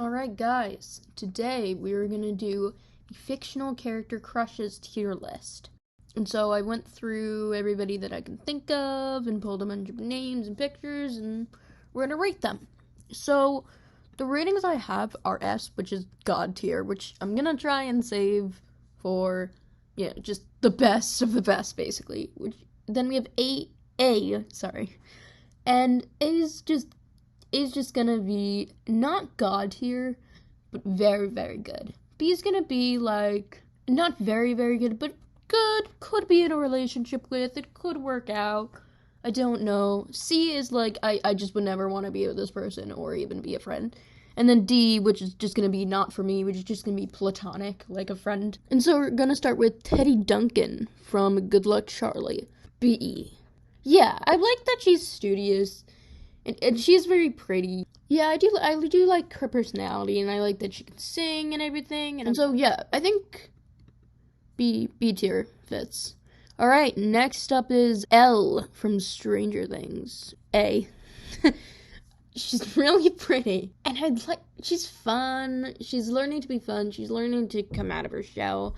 Alright guys, today we're gonna do the fictional character crushes tier list. And so I went through everybody that I can think of and pulled a bunch of names and pictures and we're gonna rate them. So the ratings I have are S, which is God tier, which I'm gonna try and save for, just the best of the best basically. Then we have A, and A is just gonna be not God tier, but very, very good. B is gonna be like, not very, very good, but good. Could be in a relationship with, it could work out. I don't know. C is like, I just would never want to be with this person or even be a friend. And then D, which is just gonna be not for me, which is just gonna be platonic, like a friend. And so we're gonna start with Teddy Duncan from Good Luck Charlie. B. Yeah, I like that she's studious. And she's very pretty. Yeah, I do like her personality, and I like that she can sing and everything. And so, yeah, I think B tier fits. Alright, next up is L from Stranger Things. A. She's really pretty. And she's fun. She's learning to be fun. She's learning to come out of her shell.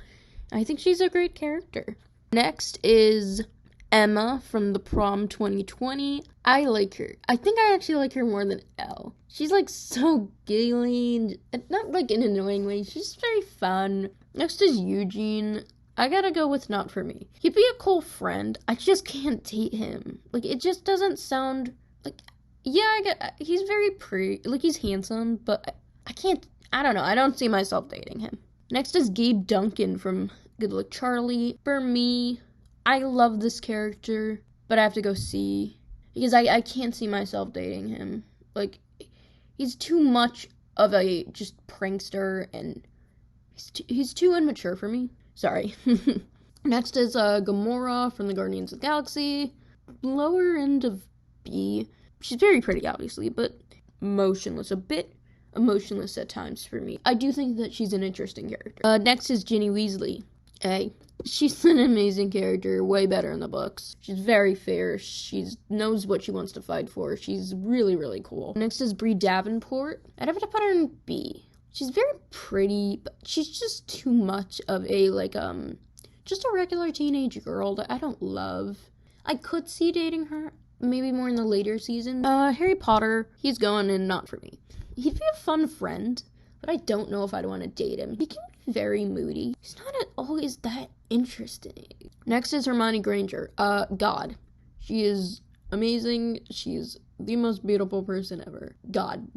I think she's a great character. Next is Emma from The Prom 2020. I like her. I think I actually like her more than Elle. She's like so giggly, and not like in an annoying way. She's very fun. Next is Eugene. I gotta go with not for me. He'd be a cool friend. I just can't date him. Like, it just doesn't sound like, he's very pretty. Like, he's handsome, but I don't know. I don't see myself dating him. Next is Gabe Duncan from Good Luck Charlie. For me, I love this character, but I have to go C, because I can't see myself dating him. Like, he's too much of a just prankster, and he's too immature for me. Sorry. Next is Gamora from the Guardians of the Galaxy. Lower end of B. She's very pretty, obviously, but emotionless. A bit emotionless at times for me. I do think that she's an interesting character. Next is Ginny Weasley. A. She's an amazing character, way better in the books. She's very fair. She knows what she wants to fight for. She's really, really cool. Next is Bree Davenport. I'd have to put her in B. She's very pretty, but she's just too much of a, just a regular teenage girl that I don't love. I could see dating her, maybe more in the later season. Harry Potter, he's going in not for me. He'd be a fun friend, but I don't know if I'd want to date him. He can be very moody. He's not always that interesting. Next is Hermione Granger. God. She is amazing. She's the most beautiful person ever. God.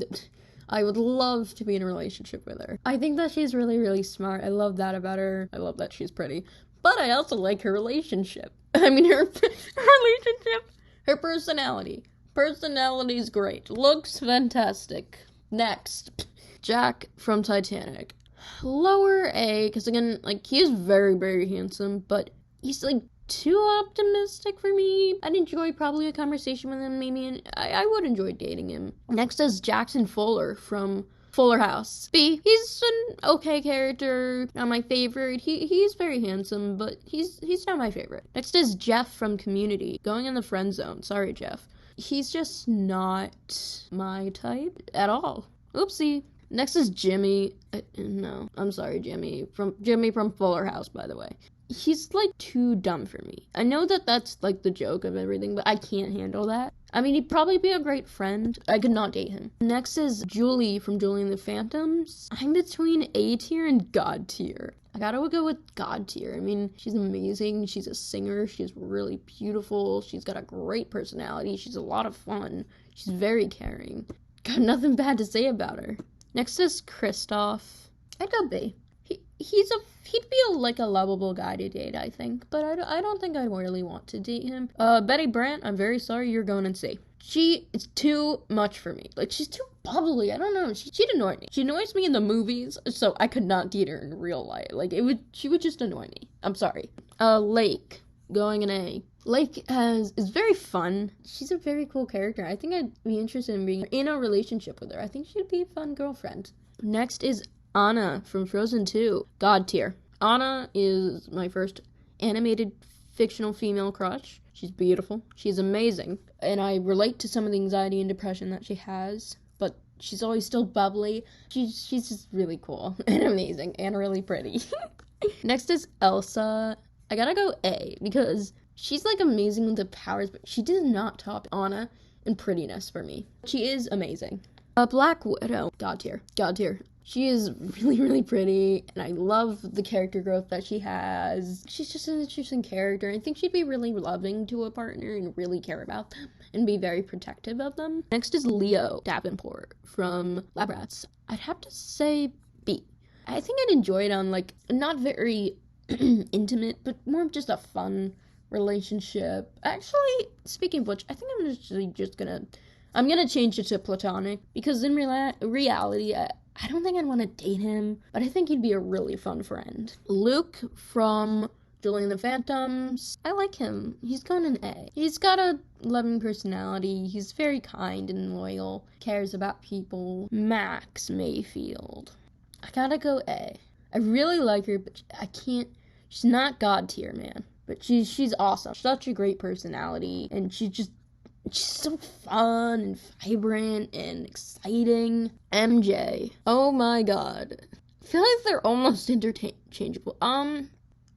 I would love to be in a relationship with her. I think that she's really, really smart. I love that about her. I love that she's pretty. But I also like her relationship. I mean, her relationship, her personality. Personality's great. Looks fantastic. Next, Jack from Titanic. Lower A, because again, he is very, very handsome, but he's, too optimistic for me. I'd enjoy probably a conversation with him, maybe, and I would enjoy dating him. Next is Jackson Fuller from Fuller House. B, he's an okay character, not my favorite. He's very handsome, but he's not my favorite. Next is Jeff from Community, going in the friend zone. Sorry, Jeff. He's just not my type at all. Oopsie. Next is Jimmy. No, I'm sorry, Jimmy from Fuller House, by the way. He's, too dumb for me. I know that that's, the joke of everything, but I can't handle that. I mean, he'd probably be a great friend. I could not date him. Next is Julie from Julie and the Phantoms. I'm between A tier and God tier. I gotta go with God tier. I mean, she's amazing. She's a singer. She's really beautiful. She's got a great personality. She's a lot of fun. She's very caring. Got nothing bad to say about her. Next is Kristoff. I'd go B. He'd be a lovable guy to date, I think, but I don't think I'd really want to date him. Betty Brant, I'm very sorry, you're going in C. She is too much for me. She's too bubbly. I don't know. She'd annoy me. She annoys me in the movies, so I could not date her in real life. She would just annoy me. I'm sorry. Lake, going in A. Lake is very fun. She's a very cool character. I think I'd be interested in being in a relationship with her. I think she'd be a fun girlfriend. Next is Anna from Frozen 2. God tier. Anna is my first animated fictional female crush. She's beautiful. She's amazing. And I relate to some of the anxiety and depression that she has. But she's always still bubbly. She's just really cool and amazing and really pretty. Next is Elsa. I gotta go A, because she's like amazing with the powers, but she does not top Anna in prettiness for me. She is amazing. Black Widow, God tier. She is really, really pretty, and I love the character growth that she has. She's just an interesting character. I think she'd be really loving to a partner and really care about them and be very protective of them. Next is Leo Davenport from Lab Rats. I'd have to say B. I think I'd enjoy it on, like, not very intimate, but more of just a fun relationship. Actually, speaking of which, I think I'm gonna change it to platonic, because in reality, I don't think I'd want to date him, but I think he'd be a really fun friend. Luke from Julian the Phantoms. I like him. He's going an A. He's got a loving personality. He's very kind and loyal. Cares about people. Max Mayfield. I gotta go A. I really like her, but I can't. She's not God tier, man. But she's awesome. Such a great personality, and she's so fun and vibrant and exciting. MJ. Oh my god. I feel like they're almost interchangeable. I'd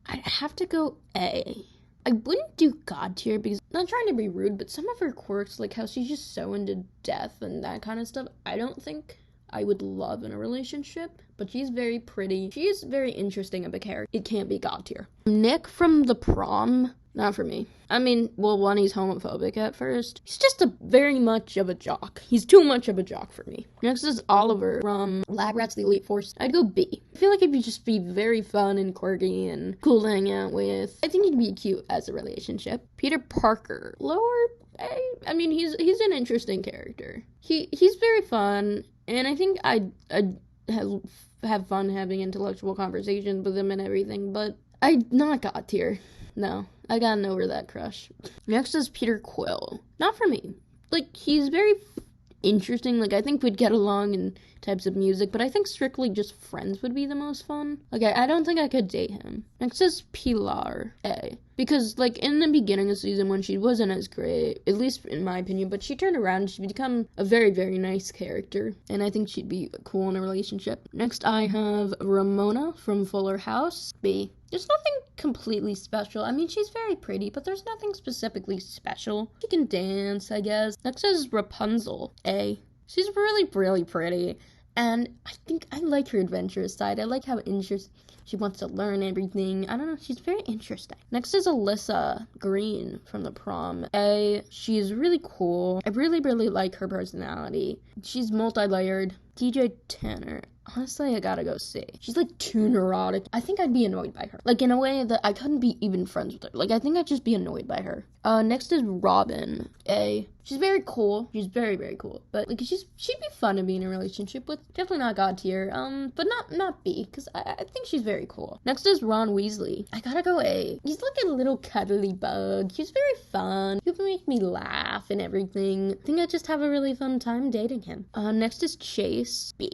have to go A. I wouldn't do God tier because, not trying to be rude, but some of her quirks, like how she's just so into death and that kind of stuff, I don't think I would love in a relationship. But she's very pretty. She is very interesting of a character. It can't be God tier. Nick from The Prom. Not for me. I mean, well, one, he's homophobic at first. He's just very much of a jock. He's too much of a jock for me. Next is Oliver from Lab Rats The Elite Force. I'd go B. I feel like he'd just be very fun and quirky and cool to hang out with. I think he'd be cute as a relationship. Peter Parker. Lower A. I mean, he's an interesting character. He's very fun, and I think I'd have fun having intellectual conversations with him and everything, but I'd not God tier. No, I gotten over that crush. Next is Peter Quill. Not for me. Like, he's very interesting. Like, I think we'd get along in types of music, but I think strictly just friends would be the most fun. Like, I don't think I could date him. Next is Pilar A. Because, like, in the beginning of the season when she wasn't as great, at least in my opinion, but she turned around and she'd become a very, very nice character. And I think she'd be cool in a relationship. Next, I have Ramona from Fuller House. B. There's nothing completely special. I mean, she's very pretty, but there's nothing specifically special. She can dance, I guess. Next is Rapunzel. A. She's really, really pretty. And I think I like her adventurous side. I like how she wants to learn everything. I don't know, she's very interesting. Next is Alyssa Green from The Prom. A. She's really cool. I really, really like her personality. She's multi-layered. DJ Tanner. Honestly, I gotta go C. She's, like, too neurotic. I think I'd be annoyed by her. Like, in a way that I couldn't be even friends with her. Like, I think I'd just be annoyed by her. Next is Robin. A. She's very cool. She's very, very cool. But, like, she'd be fun to be in a relationship with. Definitely not God tier. But not B, because I think she's very cool. Next is Ron Weasley. I gotta go A. He's like a little cuddly bug. He's very fun. He can make me laugh and everything. I think I'd just have a really fun time dating him. Next is Chase. B.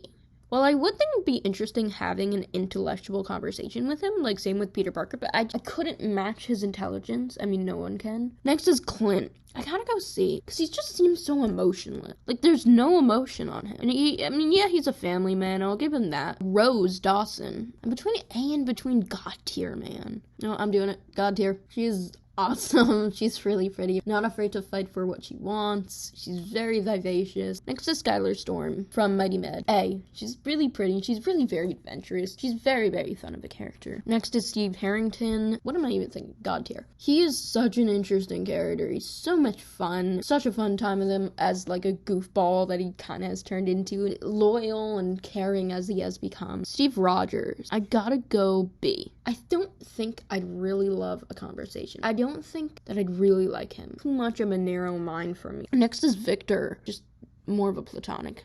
Well, I would think it'd be interesting having an intellectual conversation with him, like same with Peter Parker, but I couldn't match his intelligence. I mean, no one can. Next is Clint. I gotta go C, because he just seems so emotionless. Like, there's no emotion on him. And he's a family man, I'll give him that. Rose Dawson. I'm between A and between God tier, man. No, I'm doing it. God tier. She is awesome. She's really pretty. Not afraid to fight for what she wants. She's very vivacious. Next is Skylar Storm from Mighty Med. A. She's really pretty. She's really very adventurous. She's very, very fun of a character. Next is Steve Harrington. What am I even thinking? God tier. He is such an interesting character. He's so much fun. Such a fun time with him as like a goofball that he kind of has turned into. Loyal and caring as he has become. Steve Rogers. I gotta go B. I don't think I'd really love a conversation. I don't think that I'd really like him. Too much of a narrow mind for me. Next is Victor. Just more of a platonic.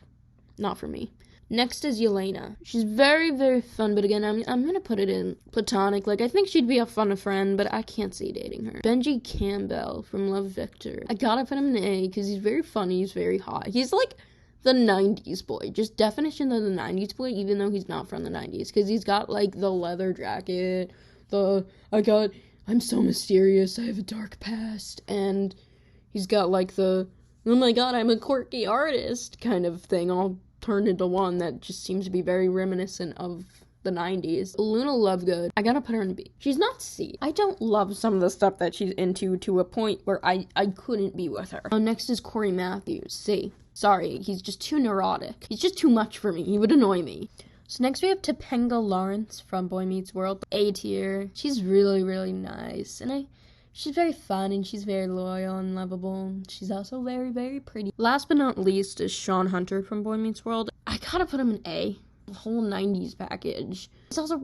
Not for me. Next is Elena. She's very, very fun, but again, I'm gonna put it in platonic. Like, I think she'd be a fun friend, but I can't see dating her. Benji Campbell from Love Victor. I gotta put him in A, because he's very funny, he's very hot. He's like the 90s boy. Just definition of the 90s boy, even though he's not from the 90s. Because he's got, like, the leather jacket, I'm so mysterious, I have a dark past, and he's got, like, the, oh my god, I'm a quirky artist kind of thing all turned into one that just seems to be very reminiscent of the 90s. Luna Lovegood, I gotta put her in B. She's not C. I don't love some of the stuff that she's into to a point where I couldn't be with her. Next is Corey Matthews, C. Sorry, he's just too neurotic. He's just too much for me. He would annoy me. So next we have Topanga Lawrence from Boy Meets World, A tier. She's really, really nice, and she's very fun, and she's very loyal and lovable. She's also very, very pretty. Last but not least is Sean Hunter from Boy Meets World. I gotta put him in A. The whole 90s package.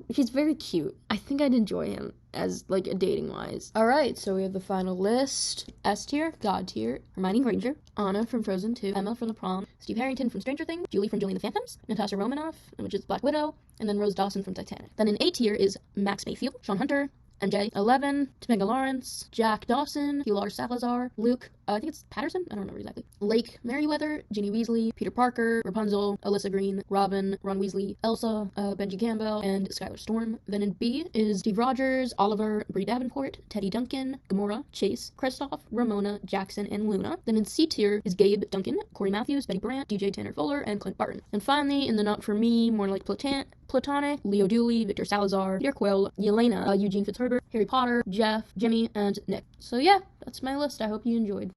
He's very cute. I think I'd enjoy him as, like, a dating-wise. Alright, so we have the final list. S tier, God tier, Hermione Granger, Anna from Frozen 2, Emma from The Prom, Steve Harrington from Stranger Things, Julie from Julie and the Phantoms, Natasha Romanoff, which is Black Widow, and then Rose Dawson from Titanic. Then in A tier is Max Mayfield, Sean Hunter, MJ, 11, Topanga Lawrence, Jack Dawson, Pilar Salazar, Luke, I think it's Patterson? I don't remember exactly. Lake Merriweather, Ginny Weasley, Peter Parker, Rapunzel, Alyssa Green, Robin, Ron Weasley, Elsa, Benji Campbell, and Skylar Storm. Then in B is Steve Rogers, Oliver, Bree Davenport, Teddy Duncan, Gamora, Chase, Kristoff, Ramona, Jackson, and Luna. Then in C tier is Gabe Duncan, Corey Matthews, Betty Brant, DJ Tanner Fuller, and Clint Barton. And finally, in the not for me, more like Platonic, Leo Dooley, Victor Salazar, Peter Quill, Elena, Eugene Fitzherbert, Harry Potter, Jeff, Jimmy, and Nick. So yeah, that's my list. I hope you enjoyed.